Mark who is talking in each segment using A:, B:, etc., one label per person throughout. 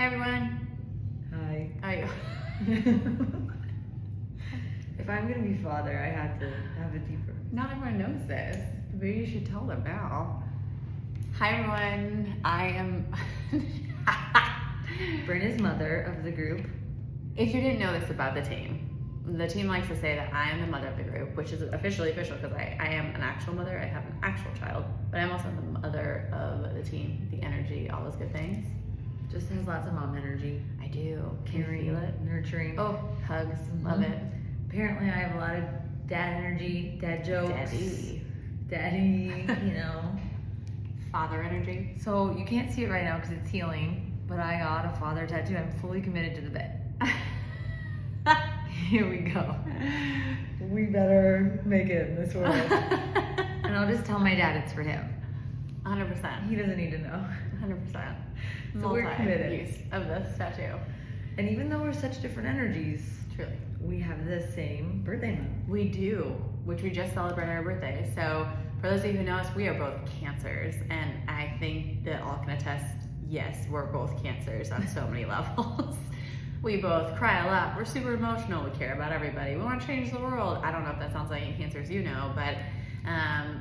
A: Hi everyone.
B: Hi.
A: How are you?
B: If I'm gonna be father, I have to have a deeper.
A: Not everyone knows this. Maybe you should tell them now. Hi everyone. I am
B: Brenna's mother of the group.
A: If you didn't know this about the team likes to say that I am the mother of the group, which is official because I am an actual mother. I have an actual child, but I'm also the mother of the team, the energy, all those good things.
B: Just has lots of mom energy.
A: I do.
B: Caring,
A: Feel it?
B: nurturing.
A: Oh, hugs. Love it.
B: Apparently I have a lot of dad energy, dad jokes. Daddy, you know.
A: Father energy.
B: So you can't see it right now because it's healing, but I got a father tattoo. I'm fully committed to the bed. Here we go. We better make it in this world. And I'll just tell my dad it's for him.
A: 100%.
B: He doesn't need to know.
A: 100%.
B: So we're committed.
A: Use of this tattoo.
B: And even though we're such different energies,
A: Truly.
B: we have the same birthday month.
A: We do, which we just celebrated our birthday. So for those of you who know us, we are both Cancers. And I think that all can attest, yes, we're both Cancers on so many levels. We both cry a lot. We're super emotional. We care about everybody. We want to change the world. I don't know if that sounds like any Cancers you know, but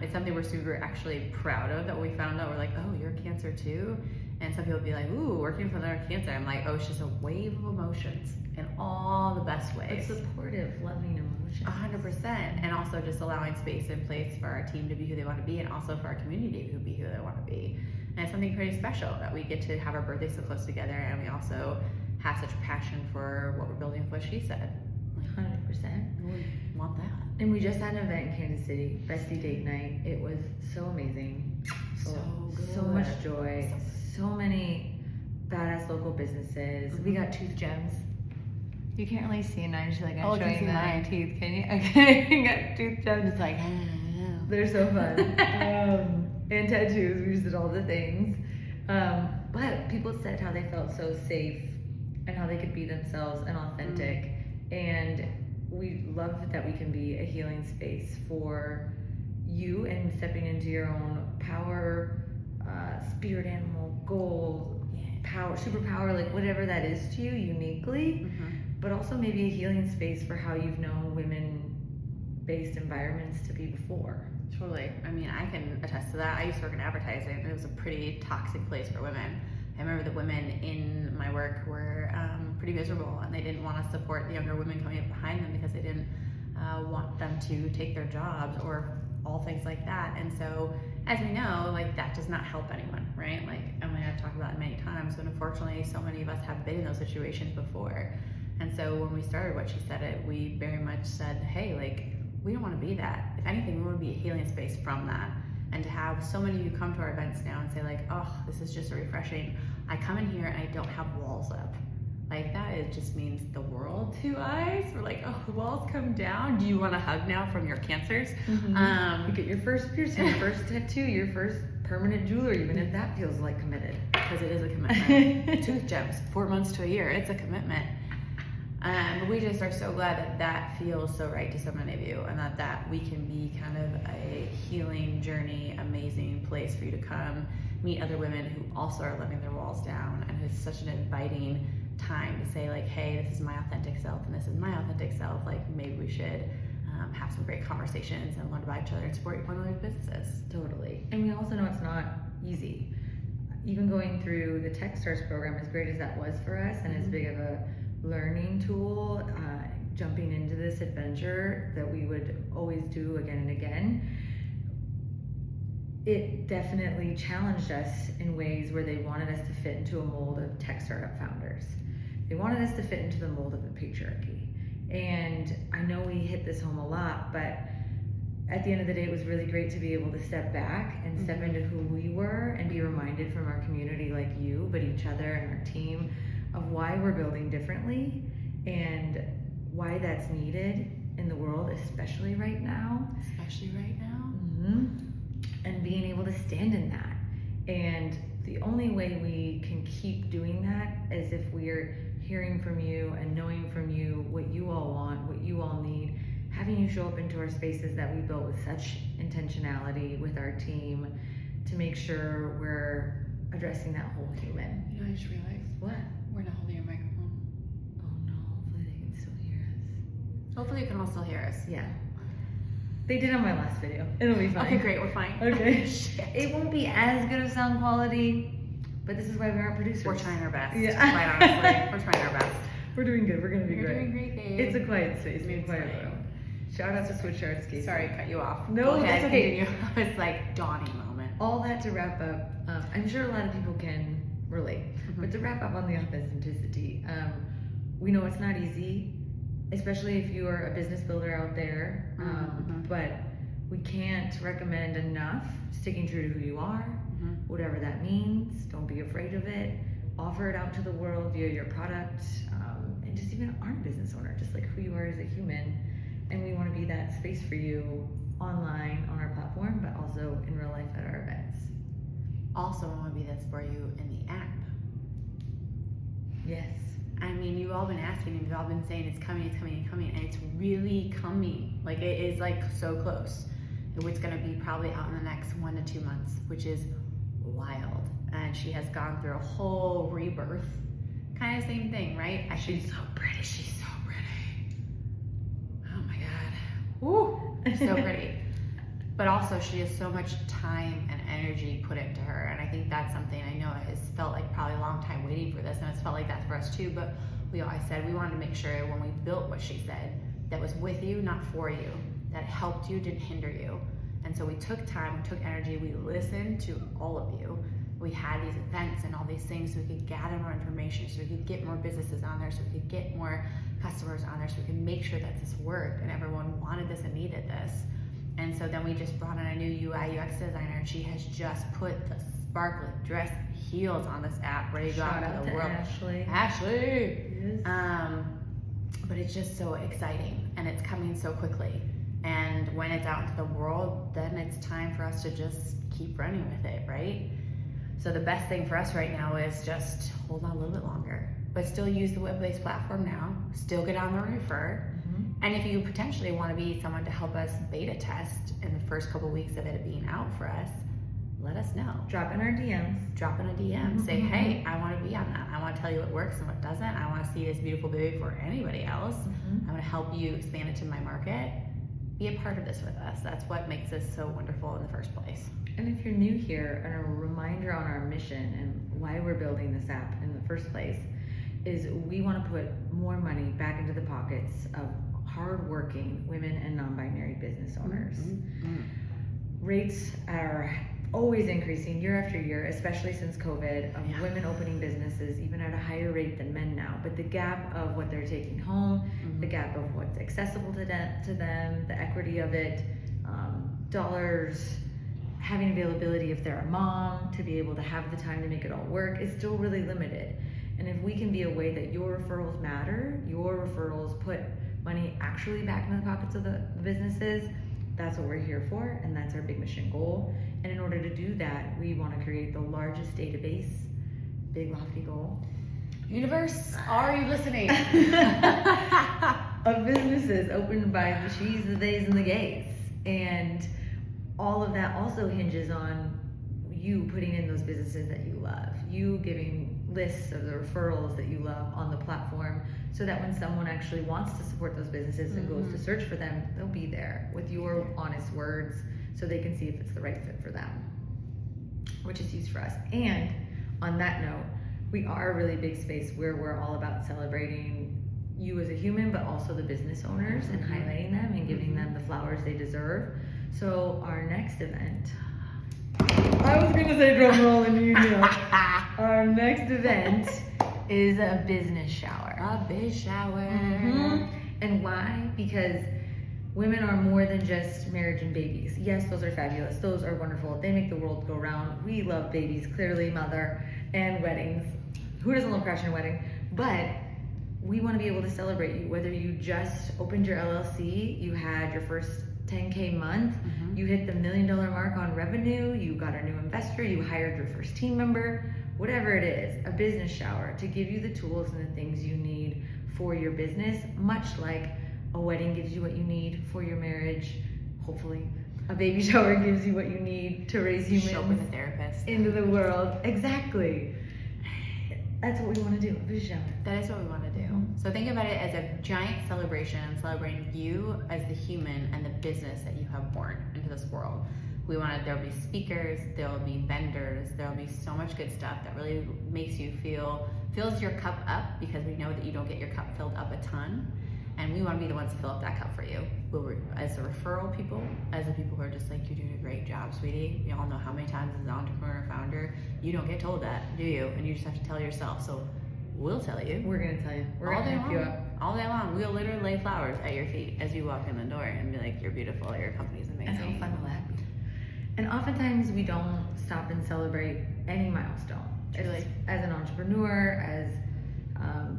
A: it's something we're super actually proud of that we found out. We're like, oh, you're a Cancer too? And some people would be like, ooh, working with another Cancer. I'm like, oh, it's just a wave of emotions in all the best ways.
B: But supportive, loving emotions.
A: 100%. And also just allowing space and place for our team to be who they want to be, and also for our community to be who they want to be. And it's something pretty special that we get to have our birthdays so close together, and we also have such a passion for what we're building with what she said.
B: 100%.
A: We want that.
B: And we just had an event in Kansas City, Bestie Date Night. It was so amazing.
A: So good.
B: So much joy. So many badass local businesses. We got tooth gems. You can't really see it now. You're like, I'm showing my teeth. Can you? Okay, you got tooth gems.
A: It's like,
B: they're so fun. And tattoos. We just did all the things. But people said how they felt so safe and how they could be themselves and authentic. And we love that we can be a healing space for you and stepping into your own power, spirit animal, goals, power, superpower, like whatever that is to you uniquely, but also maybe a healing space for how you've known women-based environments to be before.
A: Totally. I mean, I can attest to that. I used to work in advertising, and it was a pretty toxic place for women. I remember the women in my work were pretty miserable, and they didn't want to support the younger women coming up behind them because they didn't want them to take their jobs or all things like that. And so, as we know, like that does not help anyone, right? Like Emily and I have talked about it many times, but unfortunately, so many of us have been in those situations before. And so when we started What She Said It, we very much said, hey, like, we don't want to be that. If anything, we want to be a healing space from that. And to have so many of you come to our events now and say like, oh, this is just so refreshing. I come in here and I don't have walls up. Like that, it just means the world to us. We're like, oh, the walls come down. Do you want a hug now from your Cancers?
B: You get your first piercing, your first tattoo, your first permanent jewelry, even if that feels like committed.
A: Because it is a commitment. Tooth gems, 4 months to a year, it's a commitment. But we just are so glad that that feels so right to so many of you, and that we can be kind of a healing journey, amazing place for you to come meet other women who also are letting their walls down, and it's such an inviting time to say like, hey, this is my authentic self and this is my authentic self. Like maybe we should have some great conversations and learn about each other and support one another's businesses.
B: Totally. And we also know it's not easy. Even going through the Techstars program, as great as that was for us and as big of a learning tool, jumping into this adventure that we would always do again and again, it definitely challenged us in ways where they wanted us to fit into a mold of tech startup founders. They wanted us to fit into the mold of the patriarchy. And I know we hit this home a lot, but at the end of the day, it was really great to be able to step back and step into who we were and be reminded from our community like you, but each other and our team, of why we're building differently and why that's needed in the world, especially right now.
A: Especially right now.
B: And being able to stand in that. And the only way we can keep doing that is if we're hearing from you and knowing from you what you all want, what you all need, having you show up into our spaces that we built with such intentionality with our team to make sure we're addressing that whole human.
A: You know, I just realized
B: What?
A: we're not holding your microphone.
B: Oh no, hopefully they can still hear us.
A: Hopefully you can all still hear us.
B: Yeah. They did on my last video. It'll be fine.
A: Okay, great, we're fine.
B: Okay.
A: Shit.
B: It won't be as good of sound quality, but this is why we aren't producers.
A: We're trying our best.
B: Yeah.
A: Quite honestly, we're trying our best.
B: We're doing good. We're gonna be
A: You're
B: great.
A: doing great, babe.
B: It's a quiet space.
A: It's
B: Quiet
A: fine.
B: room. Shout out to Switch Artscape.
A: Sorry, cut you off.
B: No,
A: Go ahead,
B: that's okay.
A: continue. It's like dawning moment.
B: All that to wrap up. I'm sure a lot of people can relate, but to wrap up on the authenticity, we know it's not easy, especially if you are a business builder out there. But we can't recommend enough sticking true to who you are, whatever that means. Don't be afraid of it. Offer it out to the world via your product, and just even our business owner, just like who you are as a human. And we want to be that space for you online on our platform, but also in real life at our events.
A: Also, I want to be this for you in the app.
B: Yes.
A: I mean, you've all been asking, and you've all been saying it's coming, and it's really coming. Like, it is like so close. It's gonna be probably out in the next 1 to 2 months, which is wild. And she has gone through a whole rebirth. Kind of same thing, right? She's so pretty. She's so pretty. Oh my God. Woo! So pretty. But also, she has so much time and energy put into her, and I think that's something I know it's felt like probably a long time waiting for this, and it's felt like that for us too. But I said we wanted to make sure when we built what she said, that was with you, not for you, that helped you, didn't hinder you. And so we took time, we took energy, we listened to all of you. We had these events and all these things so we could gather more information, so we could get more businesses on there, so we could get more customers on there, so we could make sure that this worked and everyone wanted this and needed this. And so then we just brought in a new UI UX designer, and she has just put the sparkly dress heels on this app, ready to go out into the world. Ashley.
B: Yes.
A: But it's just so exciting, and it's coming so quickly. And when it's out into the world, then it's time for us to just keep running with it, right? So the best thing for us right now is just hold on a little bit longer, but still use the web-based platform now, still get on the refer. And if you potentially want to be someone to help us beta test in the first couple weeks of it being out for us, let us know.
B: Drop in our DMs.
A: Drop in a DM. Say, hey, I want to be on that. I want to tell you what works and what doesn't. I want to see this beautiful baby for anybody else. I want to help you expand it to my market. Be a part of this with us. That's what makes this so wonderful in the first place.
B: And if you're new here, and a reminder on our mission and why we're building this app in the first place is we want to put more money back into the pockets of hardworking women and non-binary business owners. Rates are always increasing year after year, especially since COVID, of women opening businesses even at a higher rate than men now. But the gap of what they're taking home, the gap of what's accessible to them, the equity of it, dollars, having availability if they're a mom to be able to have the time to make it all work is still really limited. And if we can be a way that your referrals matter, your referrals put money actually back into the pockets of the businesses, that's what we're here for, and that's our big mission goal. And in order to do that, we want to create the largest database, big lofty goal.
A: Universe, are you listening?
B: Of businesses opened by the she's, the theys, and the gays. And all of that also hinges on you putting in those businesses that you love, you giving lists of the referrals that you love on the platform, so that when someone actually wants to support those businesses and goes to search for them, they'll be there with your honest words so they can see if it's the right fit for them, which is huge for us. And on that note, we are a really big space where we're all about celebrating you as a human, but also the business owners and highlighting them and giving them the flowers they deserve. So our next event, I was gonna say drum roll and you know. Our next event is a business shower.
A: A Biz Shower.
B: And why? Because women are more than just marriage and babies. Yes, those are fabulous. Those are wonderful. They make the world go round. We love babies, clearly, mother, and weddings. Who doesn't love crashing a wedding? But we want to be able to celebrate you, whether you just opened your LLC, you had your first 10K month, you hit the $1 million mark on revenue, you got a new investor, you hired your first team member, whatever it is, a business shower to give you the tools and the things you need for your business, much like a wedding gives you what you need for your marriage, hopefully. A baby shower gives you what you need to raise
A: Show up with a
B: humans
A: therapist.
B: into the world. Exactly. That's what we want to do. A Biz Shower.
A: That is what we want to do. So think about it as a giant celebration, celebrating you as the human and the business that you have born into this world. There'll be speakers, there'll be vendors, there'll be so much good stuff that really makes you fills your cup up, because we know that you don't get your cup filled up a ton. And we want to be the ones to fill up that cup for you. As the referral people, as the people who are just like, you're doing a great job, sweetie. We all know how many times as an entrepreneur or founder, you don't get told that, do you? And you just have to tell yourself. So we'll tell you.
B: We're going to tell you. We're
A: all
B: going
A: day
B: to hype you
A: long.
B: up.
A: All day long. We'll literally lay flowers at your feet as you walk in the door and be like, you're beautiful, your company's amazing.
B: And how fun will that be? And oftentimes we don't stop and celebrate any milestone.
A: Truly.
B: As an entrepreneur, as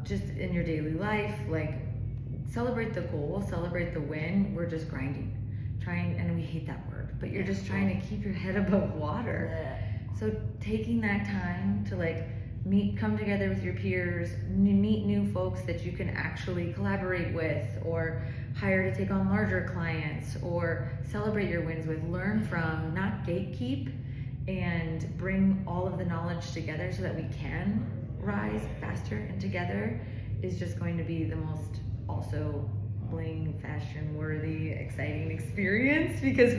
B: just in your daily life, like, celebrate the goal, celebrate the win. We're just grinding, and we hate that word, but you're just trying to keep your head above water.
A: Yeah.
B: So taking that time to like come together with your peers, meet new folks that you can actually collaborate with, or hire to take on larger clients, or celebrate your wins with, learn from, not gatekeep, and bring all of the knowledge together so that we can rise faster and together, is just going to be the most also bling, fashion worthy, exciting experience. Because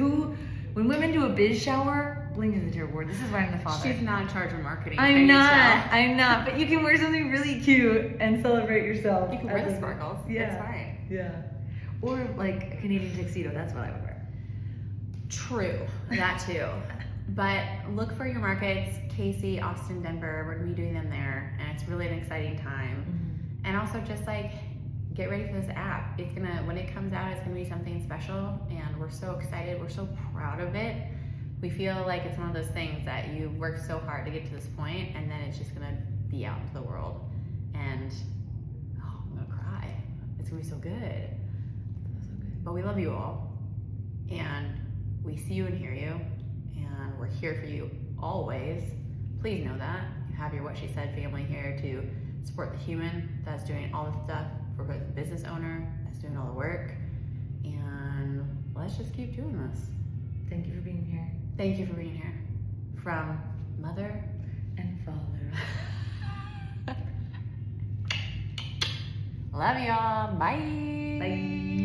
B: when women do a biz shower, bling is a terrible word. This is why I'm the father.
A: She's not in charge of marketing.
B: I'm not. But you can wear something really cute and celebrate yourself.
A: You can wear the sparkles.
B: Yeah.
A: It's fine.
B: Yeah. Or like a Canadian tuxedo. That's what I would wear.
A: True. That too. But look for your markets, Casey, Austin, Denver. We're gonna be doing them there, and it's really an exciting time.
B: Mm-hmm.
A: And also, just like, get ready for this app. When it comes out, it's gonna be something special, and we're so excited. We're so proud of it. We feel like it's one of those things that you worked so hard to get to this point, and then it's just gonna be out into the world. And I'm gonna cry. It's gonna be so good. But we love you all, and we see you and hear you, and we're here for you always. Please know that. You have your What She Said family here to support the human that's doing all the stuff, for the business owner that's doing all the work, and let's just keep doing this.
B: Thank you for being here.
A: Thank you for being here. From mother
B: And father.
A: love y'all. Bye.
B: Bye.